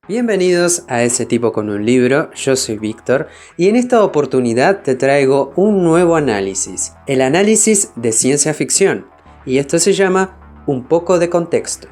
Bienvenidos a Ese Tipo con un Libro, yo soy Víctor y en esta oportunidad te traigo un nuevo análisis, el análisis de ciencia ficción, y esto se llama Un poco de contexto.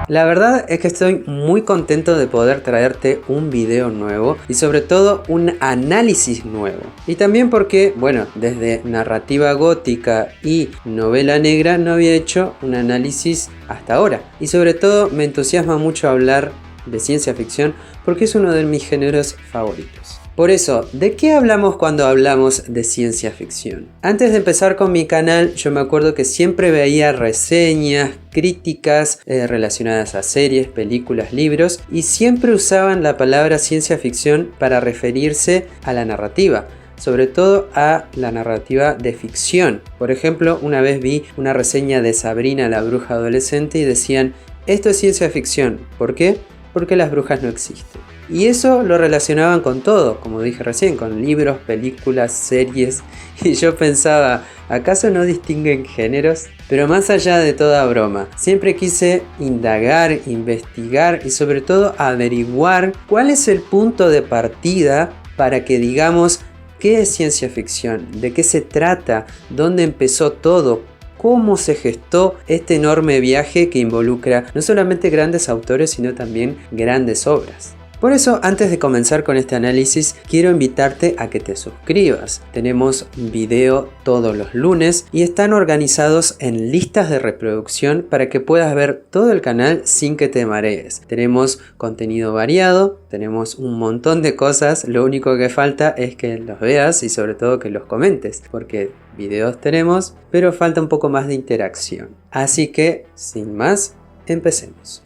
La verdad es que estoy muy contento de poder traerte un video nuevo y sobre todo un análisis nuevo. Y también porque, bueno, desde narrativa gótica y novela negra no había hecho un análisis hasta ahora. Y sobre todo me entusiasma mucho hablar de ciencia ficción porque es uno de mis géneros favoritos. Por eso, ¿de qué hablamos cuando hablamos de ciencia ficción? Antes de empezar con mi canal, yo me acuerdo que siempre veía reseñas, críticas relacionadas a series, películas, libros, y siempre usaban la palabra ciencia ficción para referirse a la narrativa, sobre todo a la narrativa de ficción. Por ejemplo, una vez vi una reseña de Sabrina la bruja adolescente y decían, esto es ciencia ficción. ¿Por qué? Porque las brujas no existen. Y eso lo relacionaban con todo, como dije recién, con libros, películas, series. Y yo pensaba, ¿acaso no distinguen géneros? Pero más allá de toda broma, siempre quise indagar, investigar y sobre todo averiguar cuál es el punto de partida para que digamos qué es ciencia ficción, de qué se trata, dónde empezó todo, cómo se gestó este enorme viaje que involucra no solamente grandes autores, sino también grandes obras. Por eso, antes de comenzar con este análisis, quiero invitarte a que te suscribas. Tenemos video todos los lunes y están organizados en listas de reproducción para que puedas ver todo el canal sin que te marees. Tenemos contenido variado, tenemos un montón de cosas, lo único que falta es que los veas y sobre todo que los comentes, porque videos tenemos, pero falta un poco más de interacción. Así que, sin más, empecemos.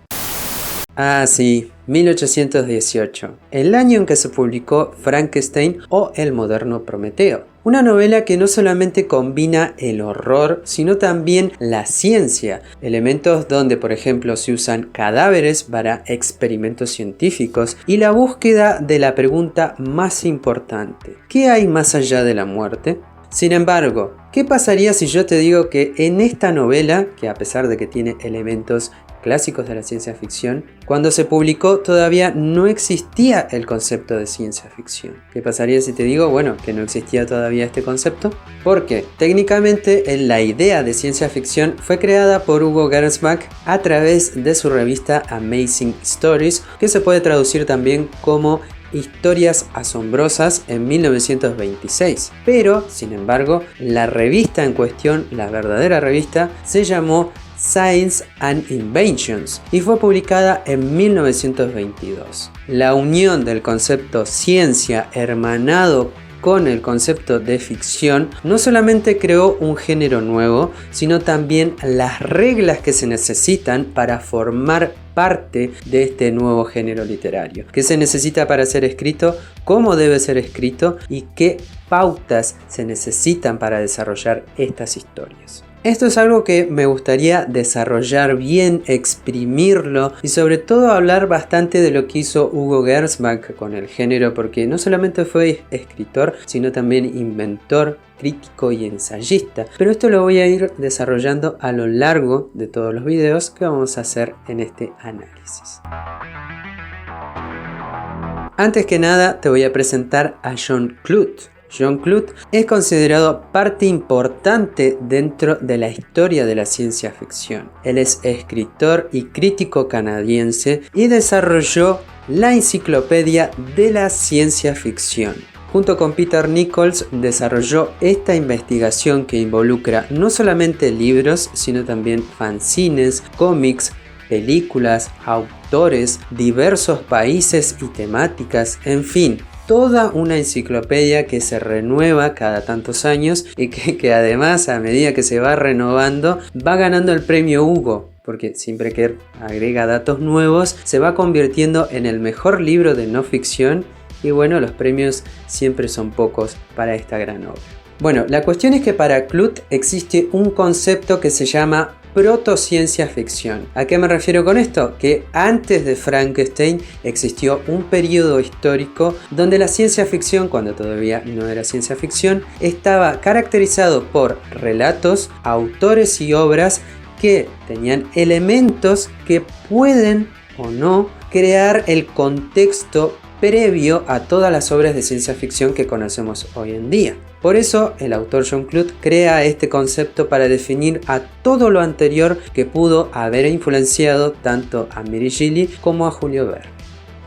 Ah, sí, 1818, el año en que se publicó Frankenstein o El moderno Prometeo. Una novela que no solamente combina el horror, sino también la ciencia. Elementos donde, por ejemplo, se usan cadáveres para experimentos científicos y la búsqueda de la pregunta más importante: ¿qué hay más allá de la muerte? Sin embargo, ¿qué pasaría si yo te digo que en esta novela, que a pesar de que tiene elementos clásicos de la ciencia ficción, cuando se publicó todavía no existía el concepto de ciencia ficción? ¿Qué pasaría si te digo, bueno, que no existía todavía este concepto? Porque técnicamente la idea de ciencia ficción fue creada por Hugo Gernsback a través de su revista Amazing Stories, que se puede traducir también como Historias Asombrosas, en 1926. Pero, sin embargo, la revista en cuestión, la verdadera revista, se llamó Science and Inventions y fue publicada en 1922. La unión del concepto ciencia hermanado con el concepto de ficción no solamente creó un género nuevo, sino también las reglas que se necesitan para formar parte de este nuevo género literario. ¿Qué se necesita para ser escrito? ¿Cómo debe ser escrito? ¿Y qué pautas se necesitan para desarrollar estas historias? Esto es algo que me gustaría desarrollar bien, exprimirlo y sobre todo hablar bastante de lo que hizo Hugo Gernsback con el género, porque no solamente fue escritor, sino también inventor, crítico y ensayista. Pero esto lo voy a ir desarrollando a lo largo de todos los videos que vamos a hacer en este análisis. Antes que nada te voy a presentar a John Clute. John Clute es considerado parte importante dentro de la historia de la ciencia ficción. Él es escritor y crítico canadiense y desarrolló la enciclopedia de la ciencia ficción. Junto con Peter Nichols desarrolló esta investigación que involucra no solamente libros, sino también fanzines, cómics, películas, autores, diversos países y temáticas, en fin, toda una enciclopedia que se renueva cada tantos años y que además, a medida que se va renovando, va ganando el premio Hugo, porque siempre que agrega datos nuevos se va convirtiendo en el mejor libro de no ficción. Y bueno, los premios siempre son pocos para esta gran obra. Bueno, la cuestión es que para Clute existe un concepto que se llama protociencia ficción. ¿A qué me refiero con esto? Que antes de Frankenstein existió un periodo histórico donde la ciencia ficción, cuando todavía no era ciencia ficción, estaba caracterizado por relatos, autores y obras que tenían elementos que pueden o no crear el contexto previo a todas las obras de ciencia ficción que conocemos hoy en día. Por eso, el autor John Clute crea este concepto para definir a todo lo anterior que pudo haber influenciado tanto a Mary Shelley como a Julio Verne.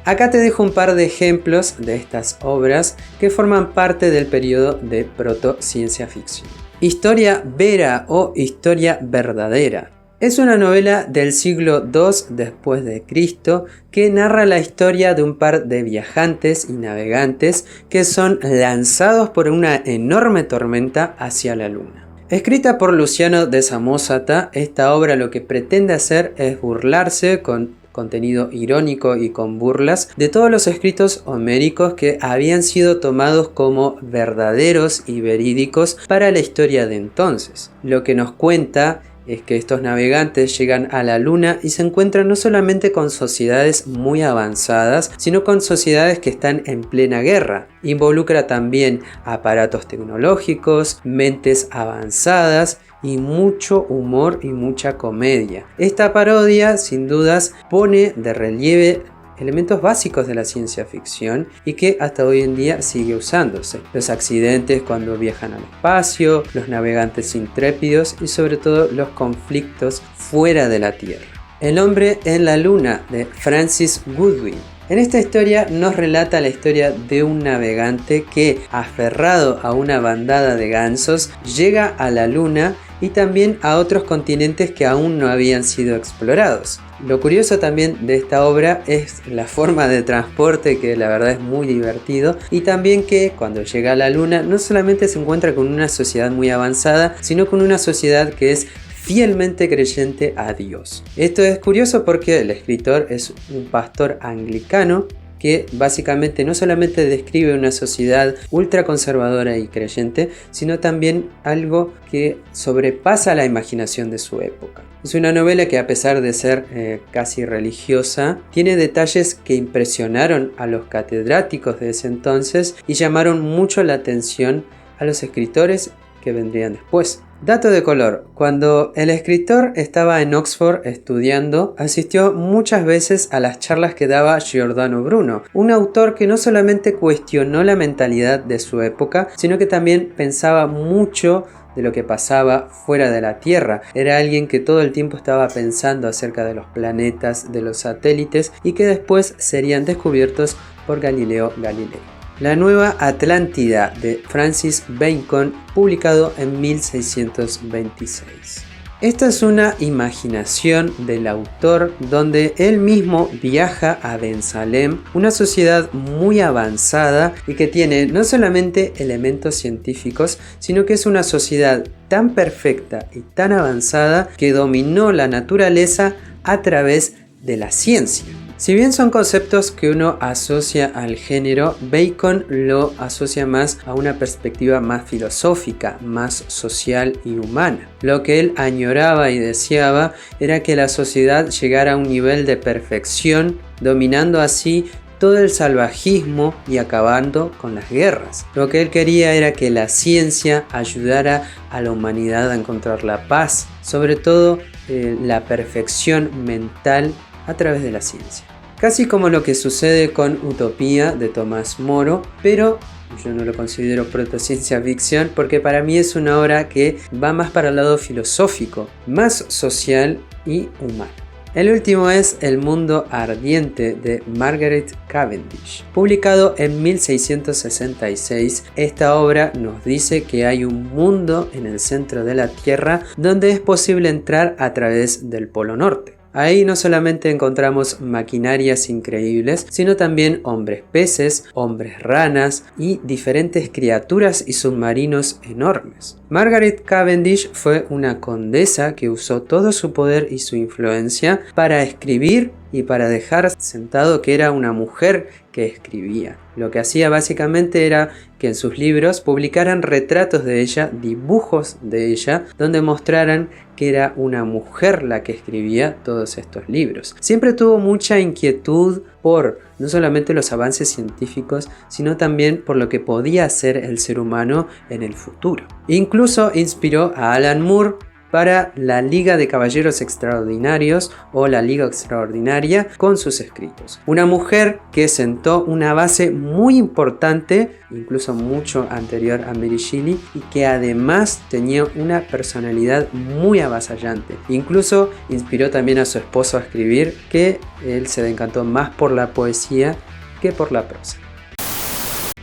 Acá te dejo un par de ejemplos de estas obras que forman parte del periodo de proto-ciencia ficción. Historia vera o historia verdadera. Es una novela del siglo II después de Cristo que narra la historia de un par de viajantes y navegantes que son lanzados por una enorme tormenta hacia la luna. Escrita por Luciano de Samosata, esta obra lo que pretende hacer es burlarse con contenido irónico y con burlas de todos los escritos homéricos que habían sido tomados como verdaderos y verídicos para la historia de entonces. Lo que nos cuenta es que estos navegantes llegan a la luna y se encuentran no solamente con sociedades muy avanzadas, sino con sociedades que están en plena guerra. Involucra también aparatos tecnológicos, mentes avanzadas y mucho humor y mucha comedia. Esta parodia, sin dudas, pone de relieve elementos básicos de la ciencia ficción y que hasta hoy en día sigue usándose. Los accidentes cuando viajan al espacio, los navegantes intrépidos y sobre todo los conflictos fuera de la Tierra. El hombre en la luna de Francis Goodwin. En esta historia nos relata la historia de un navegante que, aferrado a una bandada de gansos, llega a la luna y también a otros continentes que aún no habían sido explorados. Lo curioso también de esta obra es la forma de transporte, que la verdad es muy divertido, y también que cuando llega a la luna no solamente se encuentra con una sociedad muy avanzada, sino con una sociedad que es fielmente creyente a Dios. Esto es curioso porque el escritor es un pastor anglicano que básicamente no solamente describe una sociedad ultraconservadora y creyente, sino también algo que sobrepasa la imaginación de su época. Es una novela que, a pesar de ser casi religiosa, tiene detalles que impresionaron a los catedráticos de ese entonces y llamaron mucho la atención a los escritores que vendrían después. Dato de color: cuando el escritor estaba en Oxford estudiando, asistió muchas veces a las charlas que daba Giordano Bruno, un autor que no solamente cuestionó la mentalidad de su época, sino que también pensaba mucho de lo que pasaba fuera de la Tierra. Era alguien que todo el tiempo estaba pensando acerca de los planetas, de los satélites, y que después serían descubiertos por Galileo Galilei. La Nueva Atlántida de Francis Bacon, publicado en 1626. Esta es una imaginación del autor donde él mismo viaja a Bensalem, una sociedad muy avanzada y que tiene no solamente elementos científicos, sino que es una sociedad tan perfecta y tan avanzada que dominó la naturaleza a través de la ciencia. Si bien son conceptos que uno asocia al género, Bacon lo asocia más a una perspectiva más filosófica, más social y humana. Lo que él añoraba y deseaba era que la sociedad llegara a un nivel de perfección, dominando así todo el salvajismo y acabando con las guerras. Lo que él quería era que la ciencia ayudara a la humanidad a encontrar la paz, sobre todo la perfección mental a través de la ciencia. Casi como lo que sucede con Utopía de Tomás Moro, pero yo no lo considero protociencia ficción porque para mí es una obra que va más para el lado filosófico, más social y humano. El último es El mundo ardiente de Margaret Cavendish. Publicado en 1666, esta obra nos dice que hay un mundo en el centro de la Tierra donde es posible entrar a través del Polo Norte. Ahí no solamente encontramos maquinarias increíbles, sino también hombres peces, hombres ranas y diferentes criaturas y submarinos enormes. Margaret Cavendish fue una condesa que usó todo su poder y su influencia para escribir y para dejar sentado que era una mujer que escribía. Lo que hacía básicamente era que en sus libros publicaran retratos de ella, dibujos de ella, donde mostraran que era una mujer la que escribía todos estos libros. Siempre tuvo mucha inquietud por no solamente los avances científicos, sino también por lo que podía hacer el ser humano en el futuro. Incluso inspiró a Alan Moore para la Liga de Caballeros Extraordinarios o la Liga Extraordinaria con sus escritos. Una mujer que sentó una base muy importante, incluso mucho anterior a Mary Shelley, y que además tenía una personalidad muy avasallante. Incluso inspiró también a su esposo a escribir, que él se decantó más por la poesía que por la prosa.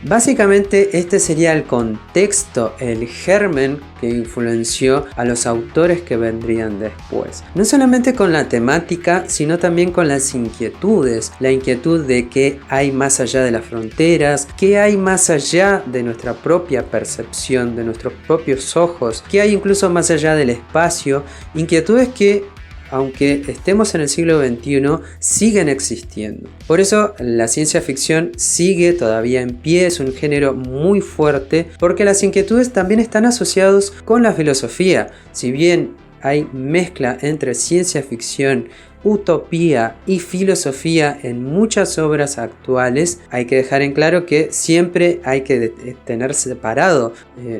Básicamente este sería el contexto, el germen que influenció a los autores que vendrían después. No solamente con la temática, sino también con las inquietudes. La inquietud de qué hay más allá de las fronteras, qué hay más allá de nuestra propia percepción, de nuestros propios ojos, qué hay incluso más allá del espacio. Inquietudes que, aunque estemos en el siglo XXI, siguen existiendo. Por eso la ciencia ficción sigue todavía en pie, es un género muy fuerte, porque las inquietudes también están asociadas con la filosofía. Si bien hay mezcla entre ciencia ficción, utopía y filosofía en muchas obras actuales, hay que dejar en claro que siempre hay que tener separado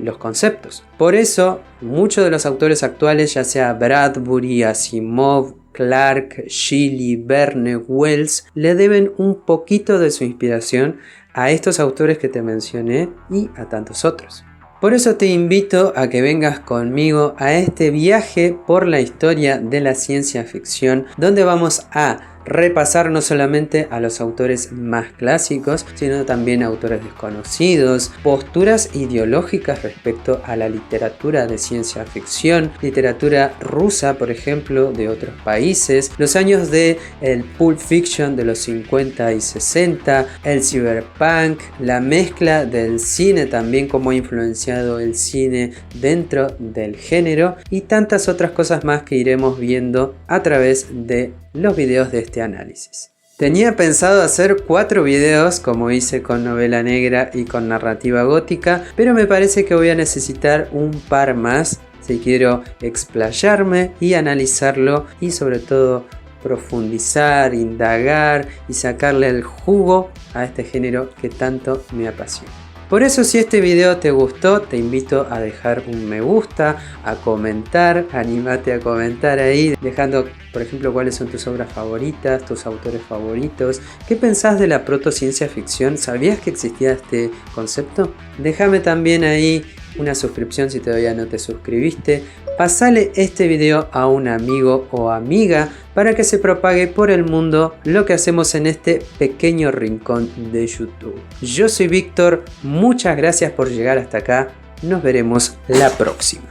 los conceptos. Por eso, muchos de los autores actuales, ya sea Bradbury, Asimov, Clarke, Shelley, Verne, Wells, le deben un poquito de su inspiración a estos autores que te mencioné y a tantos otros. Por eso te invito a que vengas conmigo a este viaje por la historia de la ciencia ficción, donde vamos a repasar no solamente a los autores más clásicos, sino también a autores desconocidos, posturas ideológicas respecto a la literatura de ciencia ficción, literatura rusa, por ejemplo, de otros países, los años de el Pulp Fiction de los 50 y 60, el cyberpunk, la mezcla del cine también, cómo ha influenciado el cine dentro del género y tantas otras cosas más que iremos viendo a través de los videos de este análisis. Tenía pensado hacer 4 videos como hice con novela negra y con narrativa gótica, pero me parece que voy a necesitar un par más si quiero explayarme y analizarlo y sobre todo profundizar, indagar y sacarle el jugo a este género que tanto me apasiona. Por eso, si este video te gustó, te invito a dejar un me gusta, a comentar, anímate a comentar ahí, dejando por ejemplo cuáles son tus obras favoritas, tus autores favoritos, qué pensás de la protociencia ficción, ¿sabías que existía este concepto? Déjame también ahí una suscripción si todavía no te suscribiste, pasale este video a un amigo o amiga para que se propague por el mundo lo que hacemos en este pequeño rincón de YouTube. Yo soy Víctor, muchas gracias por llegar hasta acá, nos veremos la próxima.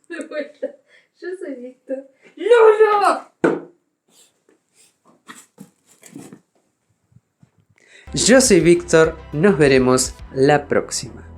De vuelta, yo soy Víctor. ¡Lolo! Yo soy Víctor, nos veremos la próxima.